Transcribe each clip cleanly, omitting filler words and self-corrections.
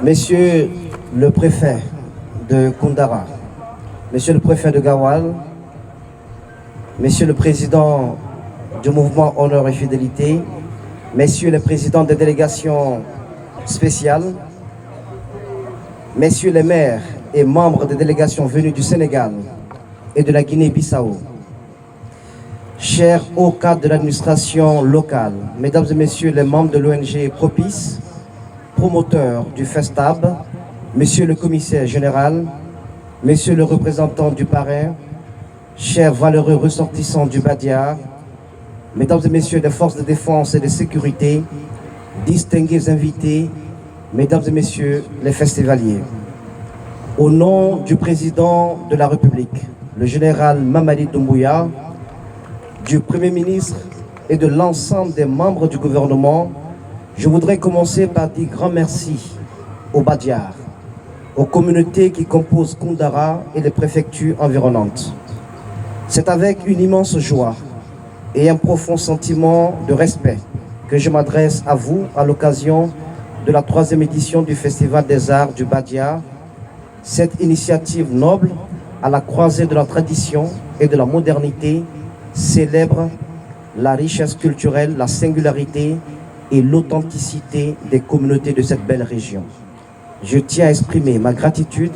Monsieur le préfet de Koundara, Monsieur le préfet de Gawal, Monsieur le président du mouvement Honneur et Fidélité, Messieurs les présidents des délégations spéciales, Messieurs les maires et membres des délégations venues du Sénégal et de la Guinée-Bissau, chers hauts cadres de l'administration locale, Mesdames et Messieurs les membres de l'ONG Propice, promoteurs du FESTAB, Monsieur le commissaire général, Monsieur le représentant du parrain, chers valeureux ressortissants du Badia, Mesdames et Messieurs des forces de défense et de sécurité, distingués invités, Mesdames et Messieurs les festivaliers. Au nom du président de la République, le général Mamadi Doumbouya, du Premier ministre et de l'ensemble des membres du gouvernement, je voudrais commencer par dire grand merci aux Badiar, aux communautés qui composent Koundara et les préfectures environnantes. C'est avec une immense joie et un profond sentiment de respect que je m'adresse à vous à l'occasion de la 3e édition du Festival des Arts du Badia. Cette initiative noble, à la croisée de la tradition et de la modernité, célèbre la richesse culturelle, la singularité et l'authenticité des communautés de cette belle région. Je tiens à exprimer ma gratitude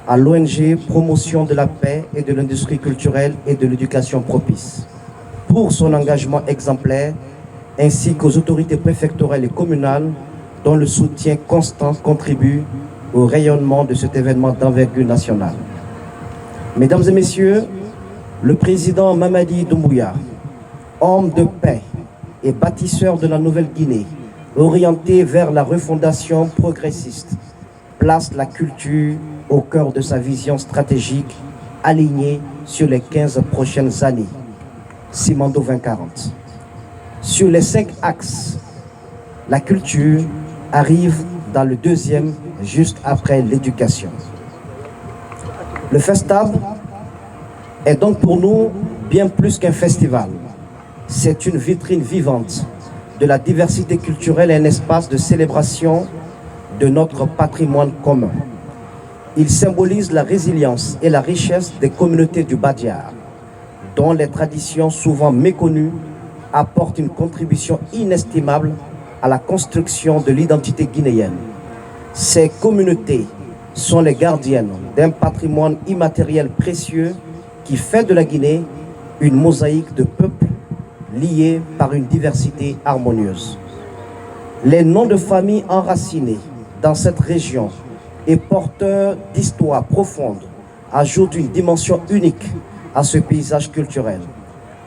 à l'ONG Promotion de la paix et de l'industrie culturelle et de l'éducation Propice pour son engagement exemplaire, ainsi qu'aux autorités préfectorales et communales dont le soutien constant contribue au rayonnement de cet événement d'envergure nationale. Mesdames et Messieurs, le président Mamadi Doumbouya, homme de paix et bâtisseur de la Nouvelle-Guinée, orienté vers la refondation progressiste, place la culture au cœur de sa vision stratégique alignée sur les 15 prochaines années. Simando 2040. Sur les 5 axes, la culture arrive dans le 2e, juste après l'éducation. Le FESTAB est donc pour nous bien plus qu'un festival. C'est une vitrine vivante de la diversité culturelle et un espace de célébration de notre patrimoine commun. Il symbolise la résilience et la richesse des communautés du Badiar, dont les traditions souvent méconnues apportent une contribution inestimable à la construction de l'identité guinéenne. Ces communautés sont les gardiennes d'un patrimoine immatériel précieux qui fait de la Guinée une mosaïque de peuples liés par une diversité harmonieuse. Les noms de famille enracinés dans cette région et porteurs d'histoires profondes ajoutent une dimension unique à ce paysage culturel.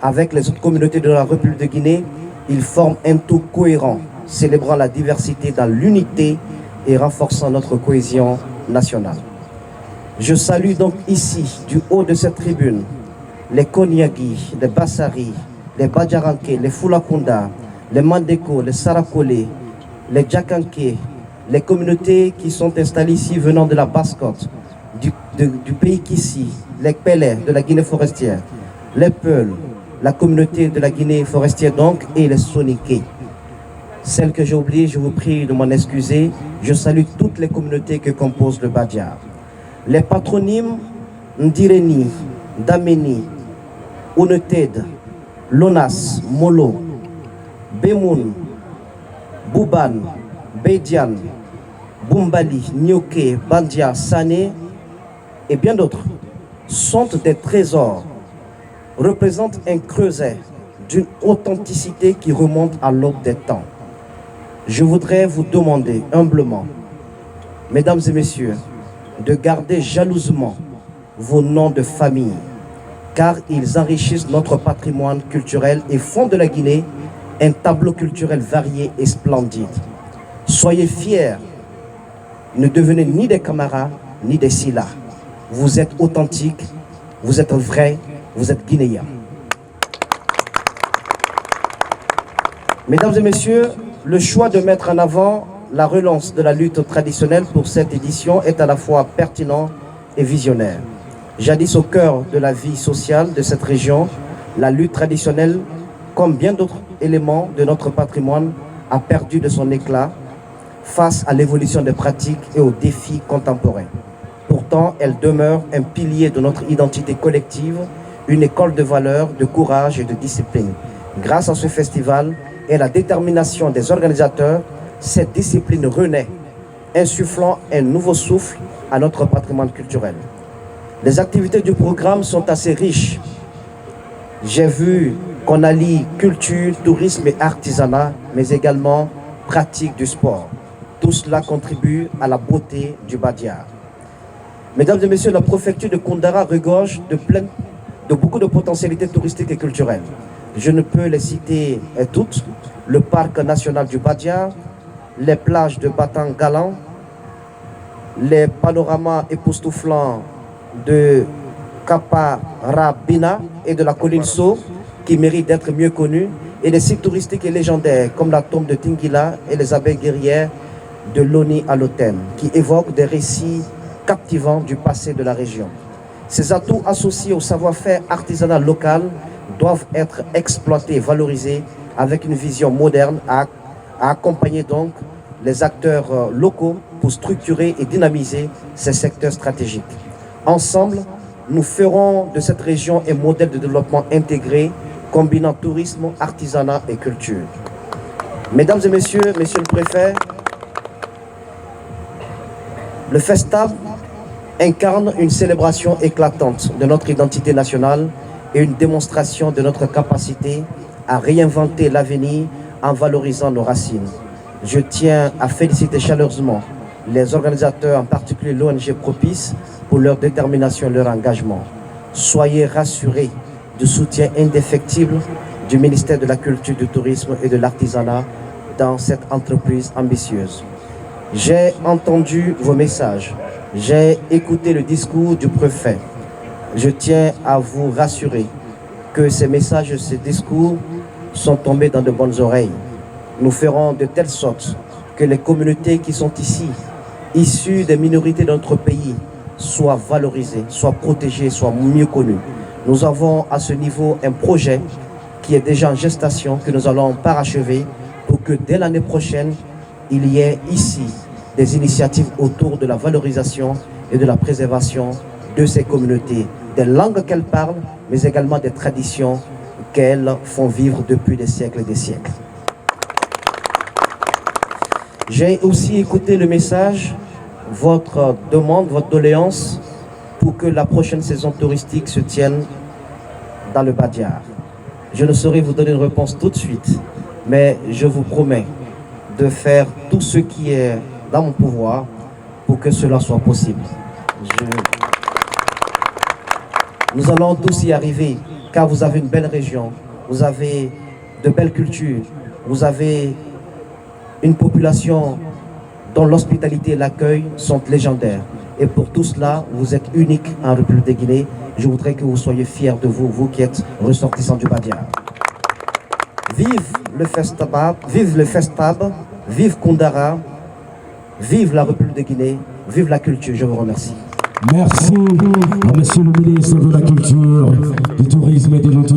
Avec les autres communautés de la République de Guinée, ils forment un tout cohérent, célébrant la diversité dans l'unité et renforçant notre cohésion nationale. Je salue donc ici, du haut de cette tribune, les Konyagi, les Bassari, les Badjaranké, les Fulakunda, les Mandeko, les Sarakole, les Djakanké, les communautés qui sont installées ici venant de la Basse-Côte, du pays Kissi, les Pelé de la Guinée forestière, les Peuls, la communauté de la Guinée forestière donc, et les Soniké. Celles que j'ai oubliées, je vous prie de m'en excuser. Je salue toutes les communautés que compose le Badiar. Les patronymes Ndireni, Dameni, Uneted, Lonas, Molo, Bemoun, Bouban, Beidian, Bumbali, Nyoké, Bandia, Sané et bien d'autres sont des trésors, représentent un creuset d'une authenticité qui remonte à l'aube des temps. Je voudrais vous demander humblement, Mesdames et Messieurs, de garder jalousement vos noms de famille, car ils enrichissent notre patrimoine culturel et font de la Guinée un tableau culturel varié et splendide. Soyez fiers, ne devenez ni des camarades, ni des silas. Vous êtes authentiques, vous êtes vrais, vous êtes guinéens. Mesdames et Messieurs, le choix de mettre en avant la relance de la lutte traditionnelle pour cette édition est à la fois pertinent et visionnaire. Jadis au cœur de la vie sociale de cette région, la lutte traditionnelle, comme bien d'autres éléments de notre patrimoine, a perdu de son éclat face à l'évolution des pratiques et aux défis contemporains. Pourtant, elle demeure un pilier de notre identité collective, une école de valeurs, de courage et de discipline. Grâce à ce festival et à la détermination des organisateurs, cette discipline renaît, insufflant un nouveau souffle à notre patrimoine culturel. Les activités du programme sont assez riches. J'ai vu qu'on allie culture, tourisme et artisanat, mais également pratique du sport. Tout cela contribue à la beauté du Badiar. Mesdames et messieurs, la préfecture de Koundara regorge de beaucoup de potentialités touristiques et culturelles. Je ne peux les citer toutes. Le parc national du Badiar, les plages de Batang-Galan, les panoramas époustouflants de Kaparabina et de la colline So, qui méritent d'être mieux connus, et les sites touristiques et légendaires comme la tombe de Tingila et les abeilles guerrières de Loni à l'Otem, qui évoquent des récits captivants du passé de la région. Ces atouts associés au savoir-faire artisanal local doivent être exploités et valorisés avec une vision moderne à accompagner donc les acteurs locaux pour structurer et dynamiser ces secteurs stratégiques. Ensemble, nous ferons de cette région un modèle de développement intégré combinant tourisme, artisanat et culture. Mesdames et messieurs, monsieur le préfet, le Festab incarne une célébration éclatante de notre identité nationale et une démonstration de notre capacité à réinventer l'avenir en valorisant nos racines. Je tiens à féliciter chaleureusement les organisateurs, en particulier l'ONG Propice, pour leur détermination et leur engagement. Soyez rassurés du soutien indéfectible du ministère de la Culture, du Tourisme et de l'Artisanat dans cette entreprise ambitieuse. J'ai entendu vos messages, j'ai écouté le discours du préfet. Je tiens à vous rassurer que ces messages et ces discours sont tombés dans de bonnes oreilles. Nous ferons de telle sorte que les communautés qui sont ici, issues des minorités de notre pays, soient valorisées, soient protégées, soient mieux connues. Nous avons à ce niveau un projet qui est déjà en gestation, que nous allons parachever pour que dès l'année prochaine, il y ait ici des initiatives autour de la valorisation et de la préservation de ces communautés, des langues qu'elles parlent, mais également des traditions qu'elles font vivre depuis des siècles et des siècles. J'ai aussi écouté le message, votre demande, votre doléance pour que la prochaine saison touristique se tienne dans le Badiar. Je ne saurais vous donner une réponse tout de suite, mais je vous promets de faire tout ce qui est dans mon pouvoir pour que cela soit possible. Nous allons tous y arriver, car vous avez une belle région, vous avez de belles cultures, vous avez une population dont l'hospitalité et l'accueil sont légendaires. Et pour tout cela, vous êtes unique en République de Guinée. Je voudrais que vous soyez fiers de vous, vous qui êtes ressortissants du Badiar. Vive le Festab, vive Koundara, vive la République de Guinée, vive la culture. Je vous remercie. Merci à monsieur le ministre de la Culture, du Tourisme et de l'Autorité.